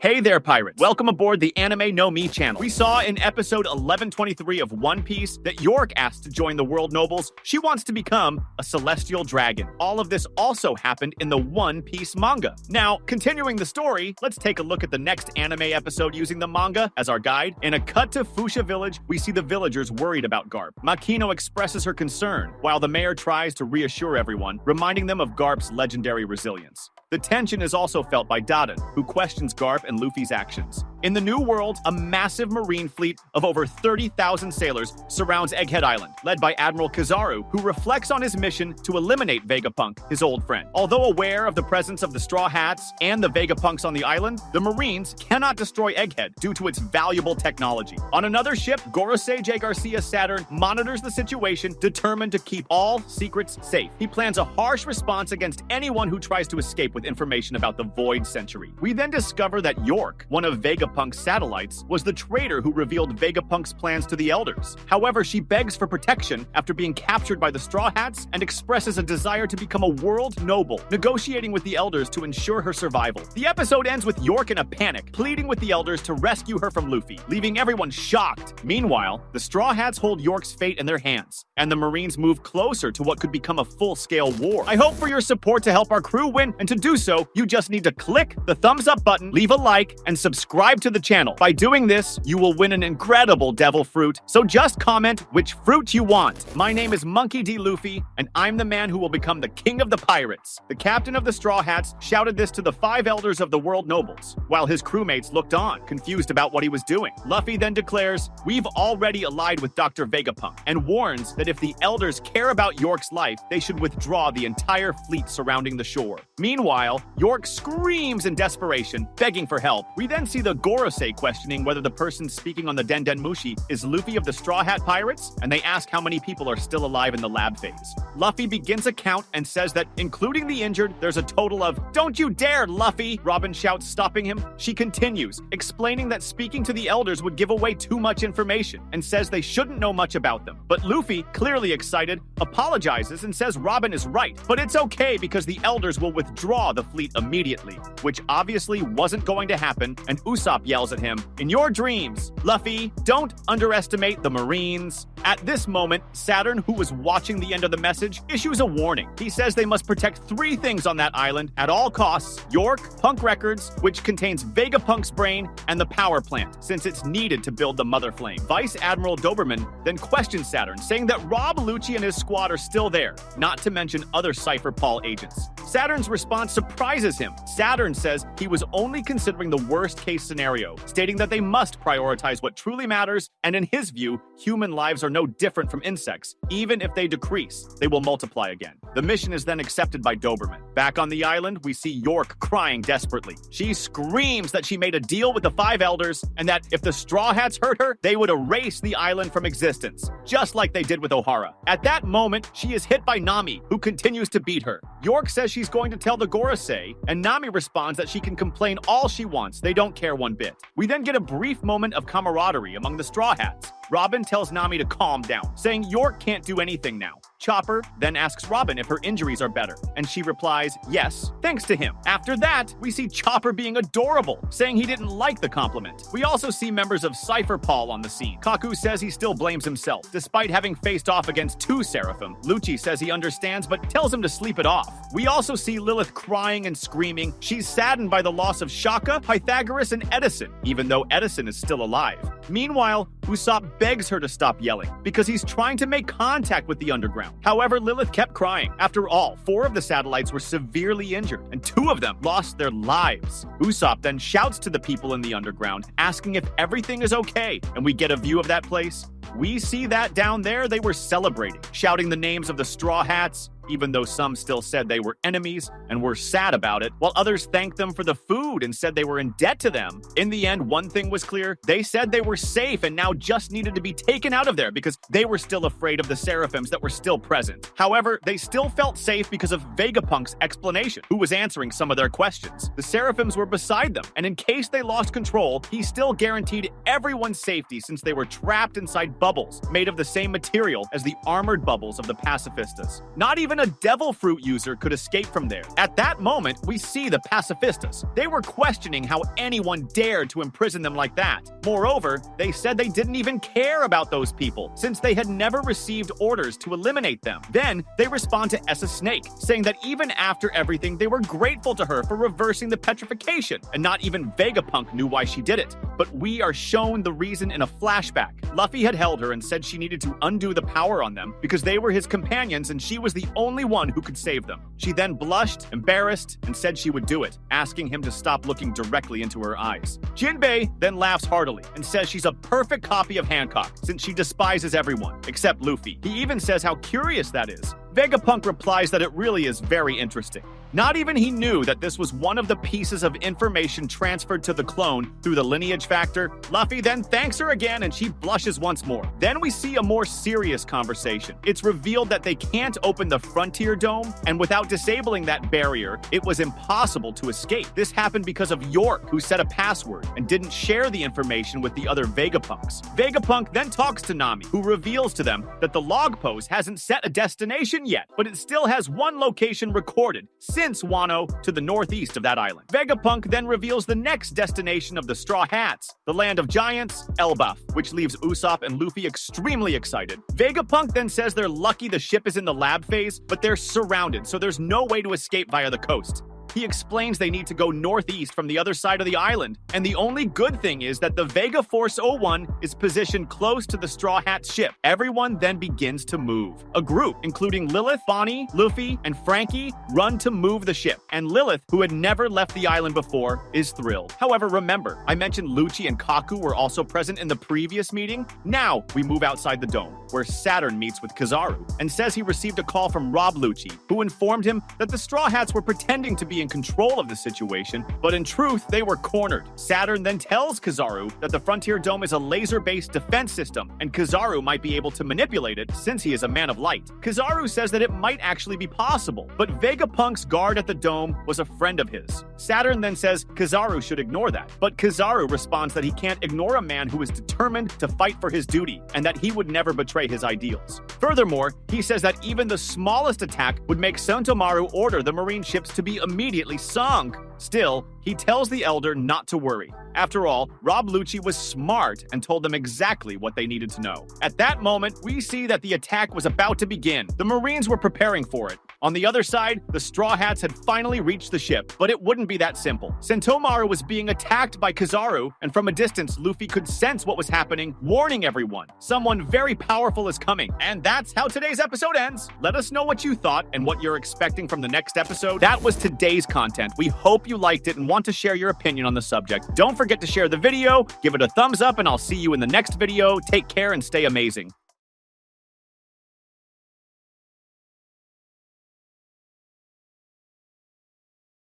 Hey there, pirates. Welcome aboard the Anime No Me channel. We saw in episode 1123 of One Piece that York asked to join the world nobles. She wants to become a celestial dragon. All of this also happened in the One Piece manga. Now, continuing the story, let's take a look at the next anime episode using the manga as our guide. In a cut to Fuchsia Village, we see the villagers worried about Garp. Makino expresses her concern, while the mayor tries to reassure everyone, reminding them of Garp's legendary resilience. The tension is also felt by Daden, who questions Garp and Luffy's actions. In the New World, a massive marine fleet of over 30,000 sailors surrounds Egghead Island, led by Admiral Kizaru, who reflects on his mission to eliminate Vegapunk, his old friend. Although aware of the presence of the Straw Hats and the Vegapunks on the island, the Marines cannot destroy Egghead due to its valuable technology. On another ship, Gorosei J. Garcia Saturn monitors the situation, determined to keep all secrets safe. He plans a harsh response against anyone who tries to escape with information about the Void Century. We then discover that York, one of Vegapunk's satellites, was the traitor who revealed Vegapunk's plans to the Elders. However, she begs for protection after being captured by the Straw Hats and expresses a desire to become a world noble, negotiating with the Elders to ensure her survival. The episode ends with York in a panic, pleading with the Elders to rescue her from Luffy, leaving everyone shocked. Meanwhile, the Straw Hats hold York's fate in their hands, and the Marines move closer to what could become a full-scale war. I hope for your support to help our crew win, and to do so, you just need to click the thumbs up button, leave a like, and subscribe to the channel. By doing this, you will win an incredible devil fruit, so just comment which fruit you want. My name is Monkey D. Luffy, and I'm the man who will become the king of the pirates. The captain of the Straw Hats shouted this to the 5 elders of the world nobles, while his crewmates looked on, confused about what he was doing. Luffy then declares, "We've already allied with Dr. Vegapunk," and warns that if the elders care about York's life, they should withdraw the entire fleet surrounding the shore. Meanwhile, York screams in desperation, begging for help. We then see the Gorosei questioning whether the person speaking on the Den Mushi is Luffy of the Straw Hat Pirates, and they ask how many people are still alive in the lab phase. Luffy begins a count and says that, including the injured, there's a total of, "Don't you dare, Luffy!" Robin shouts, stopping him. She continues, explaining that speaking to the elders would give away too much information, and says they shouldn't know much about them. But Luffy, clearly excited, apologizes and says Robin is right, but it's okay because the elders will withdraw the fleet immediately, which obviously wasn't going to happen, and Usopp yells at him, "In your dreams, Luffy, don't underestimate the Marines." At this moment, Saturn, who was watching the end of the message, issues a warning. He says they must protect 3 things on that island at all costs: York, Punk Records, which contains Vegapunk's brain, and the power plant, since it's needed to build the Mother Flame. Vice Admiral Doberman then questions Saturn, saying that Rob Lucci and his squad are still there, not to mention other Cypher Paul agents. Saturn's response surprises him. Saturn says he was only considering the worst-case scenario, stating that they must prioritize what truly matters, and in his view, human lives are no different from insects. Even if they decrease, they will multiply again. The mission is then accepted by Doberman. Back on the island, we see York crying desperately. She screams that she made a deal with the 5 elders, and that if the Straw Hats hurt her, they would erase the island from existence, just like they did with Ohara. At that moment, she is hit by Nami, who continues to beat her. York says she's going to tell the Gorosei, and Nami responds that she can complain all she wants. They don't care one bit. We then get a brief moment of camaraderie among the Straw Hats. Robin tells Nami to calm down, saying York can't do anything now. Chopper then asks Robin if her injuries are better, and she replies, yes, thanks to him. After that, we see Chopper being adorable, saying he didn't like the compliment. We also see members of Cypher Paul on the scene. Kaku says he still blames himself, despite having faced off against 2 Seraphim. Lucci says he understands, but tells him to sleep it off. We also see Lilith crying and screaming. She's saddened by the loss of Shaka, Pythagoras, and Edison, even though Edison is still alive. Meanwhile, Usopp begs her to stop yelling, because he's trying to make contact with the underground. However, Lilith kept crying. After all, 4 of the satellites were severely injured, and 2 of them lost their lives. Usopp then shouts to the people in the underground, asking if everything is okay, and we get a view of that place. We see that down there they were celebrating, shouting the names of the Straw Hats, even though some still said they were enemies and were sad about it, while others thanked them for the food and said they were in debt to them. In the end, one thing was clear. They said they were safe and now just needed to be taken out of there because they were still afraid of the Seraphims that were still present. However, they still felt safe because of Vegapunk's explanation, who was answering some of their questions. The Seraphims were beside them, and in case they lost control, he still guaranteed everyone's safety since they were trapped inside bubbles made of the same material as the armored bubbles of the pacifistas. Not even even a devil fruit user could escape from there. At that moment, we see the pacifistas. They were questioning how anyone dared to imprison them like that. Moreover, they said they didn't even care about those people, since they had never received orders to eliminate them. Then, they respond to Essa Snake, saying that even after everything, they were grateful to her for reversing the petrification, and not even Vegapunk knew why she did it. But we are shown the reason in a flashback. Luffy had held her and said she needed to undo the power on them because they were his companions and she was the only one who could save them. She then blushed, embarrassed, and said she would do it, asking him to stop looking directly into her eyes. Jinbei then laughs heartily and says she's a perfect copy of Hancock since she despises everyone, except Luffy. He even says how curious that is. Vegapunk replies that it really is very interesting. Not even he knew that this was one of the pieces of information transferred to the clone through the lineage factor. Luffy then thanks her again and she blushes once more. Then we see a more serious conversation. It's revealed that they can't open the Frontier Dome, and without disabling that barrier, it was impossible to escape. This happened because of York, who set a password and didn't share the information with the other Vegapunks. Vegapunk then talks to Nami, who reveals to them that the log post hasn't set a destination yet, but it still has one location recorded, since Wano, to the northeast of that island. Vegapunk then reveals the next destination of the Straw Hats, the land of giants, Elbaf, which leaves Usopp and Luffy extremely excited. Vegapunk then says they're lucky the ship is in the lab phase, but they're surrounded, so there's no way to escape via the coast. He explains they need to go northeast from the other side of the island, and the only good thing is that the Vega Force 01 is positioned close to the Straw Hat ship. Everyone then begins to move. A group, including Lilith, Bonnie, Luffy, and Frankie, run to move the ship, and Lilith, who had never left the island before, is thrilled. However, remember, I mentioned Lucci and Kaku were also present in the previous meeting? Now, we move outside the dome, where Saturn meets with Kizaru, and says he received a call from Rob Lucci, who informed him that the Straw Hats were pretending to be in control of the situation, but in truth, they were cornered. Saturn then tells Kizaru that the Frontier Dome is a laser-based defense system, and Kizaru might be able to manipulate it since he is a man of light. Kizaru says that it might actually be possible, but Vegapunk's guard at the dome was a friend of his. Saturn then says Kizaru should ignore that, but Kizaru responds that he can't ignore a man who is determined to fight for his duty, and that he would never betray his ideals. Furthermore, he says that even the smallest attack would make Sentomaru order the marine ships to be immediately sunk. Still, he tells the Elder not to worry. After all, Rob Lucci was smart and told them exactly what they needed to know. At that moment, we see that the attack was about to begin. The Marines were preparing for it. On the other side, the Straw Hats had finally reached the ship, but it wouldn't be that simple. Sentomaru was being attacked by Kizaru, and from a distance, Luffy could sense what was happening, warning everyone. Someone very powerful is coming. And that's how today's episode ends. Let us know what you thought and what you're expecting from the next episode. That was today's content. We hope you liked it and want to share your opinion on the subject. Don't forget to share the video, give it a thumbs up, and I'll see you in the next video. Take care and stay amazing.